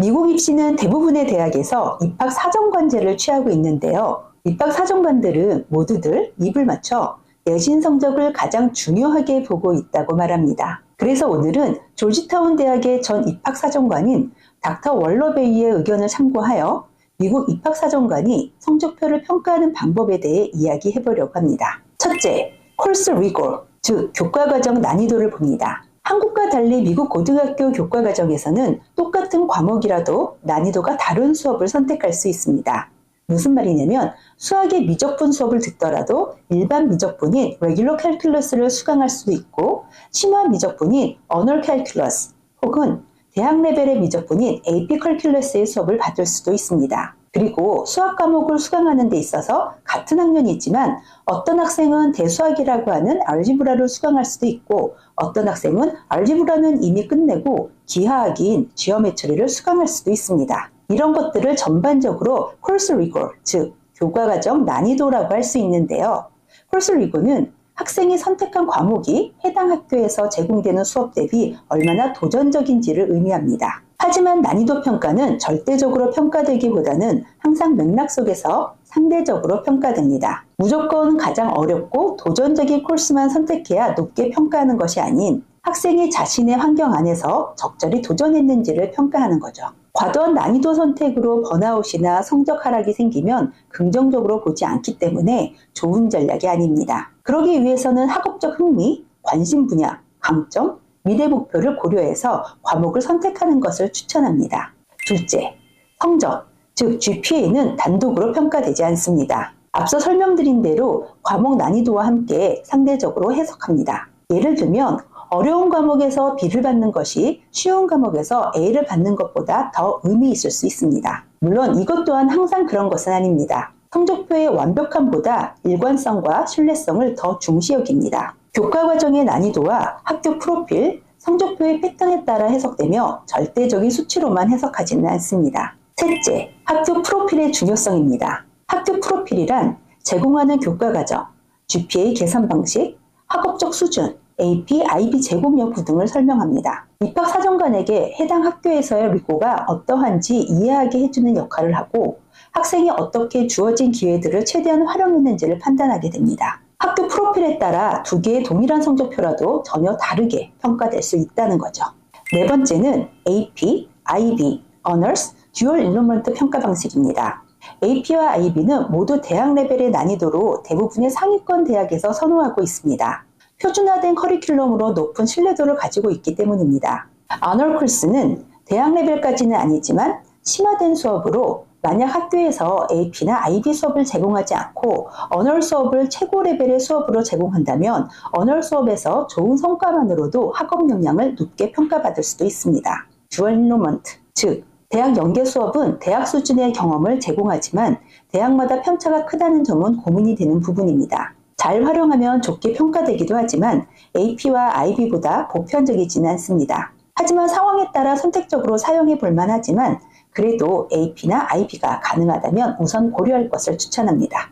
미국 입시는 대부분의 대학에서 입학 사정관제를 취하고 있는데요. 입학 사정관들은 모두들 입을 맞춰 내신 성적을 가장 중요하게 보고 있다고 말합니다. 그래서 오늘은 조지타운 대학의 전 입학 사정관인 닥터 월러베이의 의견을 참고하여 미국 입학 사정관이 성적표를 평가하는 방법에 대해 이야기해 보려고 합니다. 첫째, 코스 리고, 즉 교과과정 난이도를 봅니다. 한국과 달리 미국 고등학교 교과과정에서는 똑같은 과목이라도 난이도가 다른 수업을 선택할 수 있습니다. 무슨 말이냐면 수학의 미적분 수업을 듣더라도 일반 미적분인 레귤러 캘큘러스를 수강할 수도 있고 심화 미적분인 어널 캘큘러스 혹은 대학 레벨의 미적분인 AP 캘큘러스의 수업을 받을 수도 있습니다. 그리고 수학 과목을 수강하는 데 있어서 같은 학년이지만 어떤 학생은 대수학이라고 하는 알지브라를 수강할 수도 있고 어떤 학생은 알지브라는 이미 끝내고 기하학인 지오메트리를 수강할 수도 있습니다. 이런 것들을 전반적으로 코스 리고, 즉 교과과정 난이도라고 할 수 있는데요. 코스 리고는 학생이 선택한 과목이 해당 학교에서 제공되는 수업 대비 얼마나 도전적인지를 의미합니다. 하지만 난이도 평가는 절대적으로 평가되기보다는 항상 맥락 속에서 상대적으로 평가됩니다. 무조건 가장 어렵고 도전적인 코스만 선택해야 높게 평가하는 것이 아닌 학생이 자신의 환경 안에서 적절히 도전했는지를 평가하는 거죠. 과도한 난이도 선택으로 번아웃이나 성적 하락이 생기면 긍정적으로 보지 않기 때문에 좋은 전략이 아닙니다. 그러기 위해서는 학업적 흥미, 관심 분야, 강점, 미래 목표를 고려해서 과목을 선택하는 것을 추천합니다. 둘째, 성적, 즉 GPA는 단독으로 평가되지 않습니다. 앞서 설명드린 대로 과목 난이도와 함께 상대적으로 해석합니다. 예를 들면 어려운 과목에서 B를 받는 것이 쉬운 과목에서 A를 받는 것보다 더 의미 있을 수 있습니다. 물론 이것 또한 항상 그런 것은 아닙니다. 성적표의 완벽함보다 일관성과 신뢰성을 더 중시 여깁니다. 교과과정의 난이도와 학교 프로필, 성적표의 패턴에 따라 해석되며 절대적인 수치로만 해석하지는 않습니다. 셋째, 학교 프로필의 중요성입니다. 학교 프로필이란 제공하는 교과과정, GPA 계산 방식, 학업적 수준, AP, IB 제공 여부 등을 설명합니다. 입학 사정관에게 해당 학교에서의 리고가 어떠한지 이해하게 해주는 역할을 하고 학생이 어떻게 주어진 기회들을 최대한 활용했는지를 판단하게 됩니다. 학교 프로필에 따라 두 개의 동일한 성적표라도 전혀 다르게 평가될 수 있다는 거죠. 네 번째는 AP, IB, Honors, 듀얼 인로먼트 평가 방식입니다. AP와 IB는 모두 대학 레벨의 난이도로 대부분의 상위권 대학에서 선호하고 있습니다. 표준화된 커리큘럼으로 높은 신뢰도를 가지고 있기 때문입니다. Honor 코스는 대학 레벨까지는 아니지만 심화된 수업으로 만약 학교에서 AP나 IB 수업을 제공하지 않고 언어 수업을 최고 레벨의 수업으로 제공한다면 언어 수업에서 좋은 성과만으로도 학업 역량을 높게 평가받을 수도 있습니다. 듀얼 인로먼트, 즉 대학 연계 수업은 대학 수준의 경험을 제공하지만 대학마다 편차가 크다는 점은 고민이 되는 부분입니다. 잘 활용하면 좋게 평가되기도 하지만 AP와 IB보다 보편적이지는 않습니다. 하지만 상황에 따라 선택적으로 사용해 볼 만하지만 그래도 AP나 IB가 가능하다면 우선 고려할 것을 추천합니다.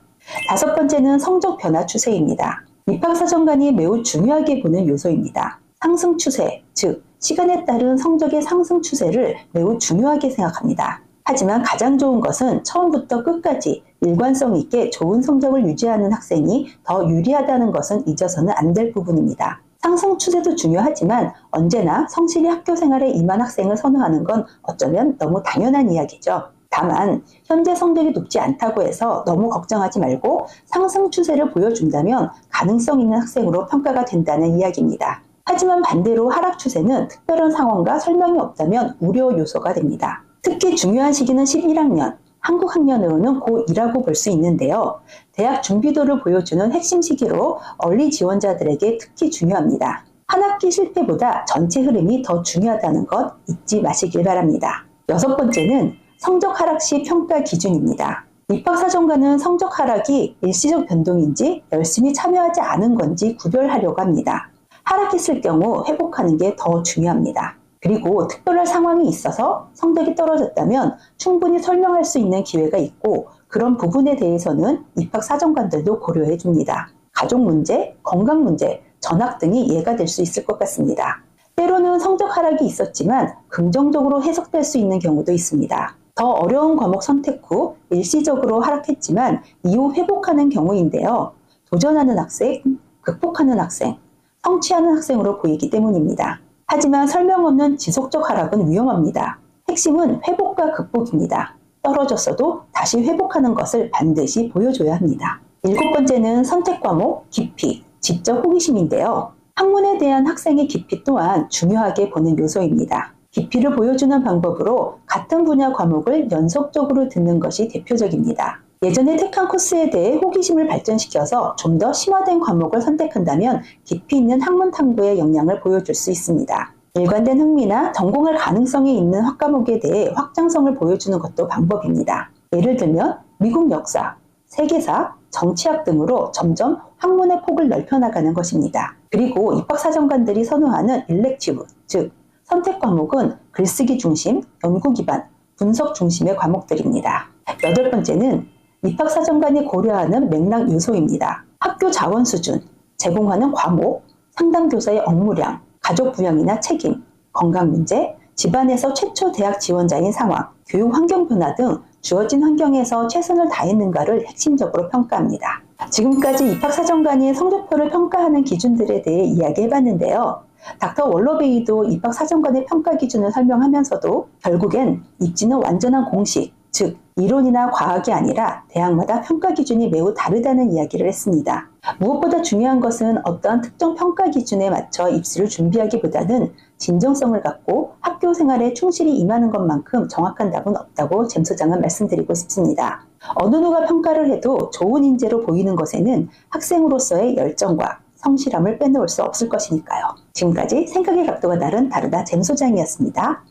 다섯 번째는 성적 변화 추세입니다. 입학사정관이 매우 중요하게 보는 요소입니다. 상승 추세, 즉 시간에 따른 성적의 상승 추세를 매우 중요하게 생각합니다. 하지만 가장 좋은 것은 처음부터 끝까지 일관성 있게 좋은 성적을 유지하는 학생이 더 유리하다는 것은 잊어서는 안 될 부분입니다. 상승 추세도 중요하지만 언제나 성실히 학교 생활에 임한 학생을 선호하는 건 어쩌면 너무 당연한 이야기죠. 다만 현재 성적이 높지 않다고 해서 너무 걱정하지 말고 상승 추세를 보여준다면 가능성 있는 학생으로 평가가 된다는 이야기입니다. 하지만 반대로 하락 추세는 특별한 상황과 설명이 없다면 우려 요소가 됩니다. 특히 중요한 시기는 11학년, 한국 학년으로는 고2라고 볼 수 있는데요. 대학 준비도를 보여주는 핵심 시기로 얼리 지원자들에게 특히 중요합니다. 한 학기 실패보다 전체 흐름이 더 중요하다는 것 잊지 마시길 바랍니다. 여섯 번째는 성적 하락 시 평가 기준입니다. 입학사정관은 성적 하락이 일시적 변동인지 열심히 참여하지 않은 건지 구별하려고 합니다. 하락했을 경우 회복하는 게 더 중요합니다. 그리고 특별한 상황이 있어서 성적이 떨어졌다면 충분히 설명할 수 있는 기회가 있고 그런 부분에 대해서는 입학사정관들도 고려해 줍니다. 가족 문제, 건강 문제, 전학 등이 예가 될 수 있을 것 같습니다. 때로는 성적 하락이 있었지만 긍정적으로 해석될 수 있는 경우도 있습니다. 더 어려운 과목 선택 후 일시적으로 하락했지만 이후 회복하는 경우인데요. 도전하는 학생, 극복하는 학생, 성취하는 학생으로 보이기 때문입니다. 하지만 설명 없는 지속적 하락은 위험합니다. 핵심은 회복과 극복입니다. 떨어졌어도 다시 회복하는 것을 반드시 보여줘야 합니다. 7번째는 선택 과목, 깊이, 지적 호기심인데요. 학문에 대한 학생의 깊이 또한 중요하게 보는 요소입니다. 깊이를 보여주는 방법으로 같은 분야 과목을 연속적으로 듣는 것이 대표적입니다. 예전에 택한 코스에 대해 호기심을 발전시켜서 좀 더 심화된 과목을 선택한다면 깊이 있는 학문 탐구의 역량을 보여줄 수 있습니다. 일관된 흥미나 전공할 가능성이 있는 학과목에 대해 확장성을 보여주는 것도 방법입니다. 예를 들면 미국 역사, 세계사, 정치학 등으로 점점 학문의 폭을 넓혀나가는 것입니다. 그리고 입학사정관들이 선호하는 일렉티브, 즉 선택 과목은 글쓰기 중심, 연구 기반, 분석 중심의 과목들입니다. 8번째는 입학사정관이 고려하는 맥락 요소입니다. 학교 자원 수준, 제공하는 과목, 상담교사의 업무량, 가족 부양이나 책임, 건강 문제, 집안에서 최초 대학 지원자인 상황, 교육 환경 변화 등 주어진 환경에서 최선을 다했는가를 핵심적으로 평가합니다. 지금까지 입학사정관이 성적표를 평가하는 기준들에 대해 이야기해봤는데요. 닥터 월러베이도 입학사정관의 평가 기준을 설명하면서도 결국엔 입지는 완전한 공식, 즉 이론이나 과학이 아니라 대학마다 평가 기준이 매우 다르다는 이야기를 했습니다. 무엇보다 중요한 것은 어떠한 특정 평가 기준에 맞춰 입시를 준비하기보다는 진정성을 갖고 학교 생활에 충실히 임하는 것만큼 정확한 답은 없다고 잼 소장은 말씀드리고 싶습니다. 어느 누가 평가를 해도 좋은 인재로 보이는 것에는 학생으로서의 열정과 성실함을 빼놓을 수 없을 것이니까요. 지금까지 생각의 각도가 다르다 잼 소장이었습니다.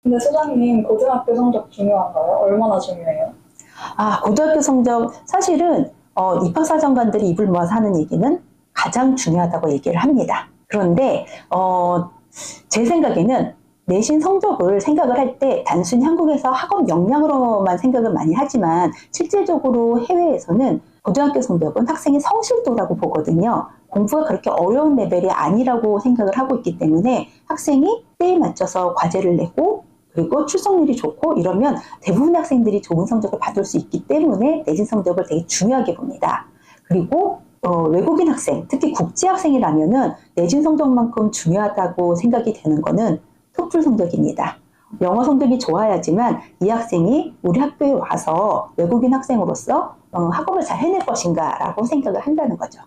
근데 소장님, 고등학교 성적 중요한가요? 얼마나 중요해요? 고등학교 성적, 사실은 입학사정관들이 입을 모아서 하는 얘기는 가장 중요하다고 얘기를 합니다. 그런데 제 생각에는 내신 성적을 생각을 할 때 단순히 한국에서 학업 역량으로만 생각을 많이 하지만 실질적으로 해외에서는 고등학교 성적은 학생의 성실도라고 보거든요. 공부가 그렇게 어려운 레벨이 아니라고 생각을 하고 있기 때문에 학생이 때에 맞춰서 과제를 내고 그리고 출석률이 좋고 이러면 대부분의 학생들이 좋은 성적을 받을 수 있기 때문에 내신 성적을 되게 중요하게 봅니다. 그리고 외국인 학생, 특히 국제 학생이라면은 내신 성적만큼 중요하다고 생각이 되는 거는 토플 성적입니다. 영어 성적이 좋아야지만 이 학생이 우리 학교에 와서 외국인 학생으로서 학업을 잘 해낼 것인가 라고 생각을 한다는 거죠.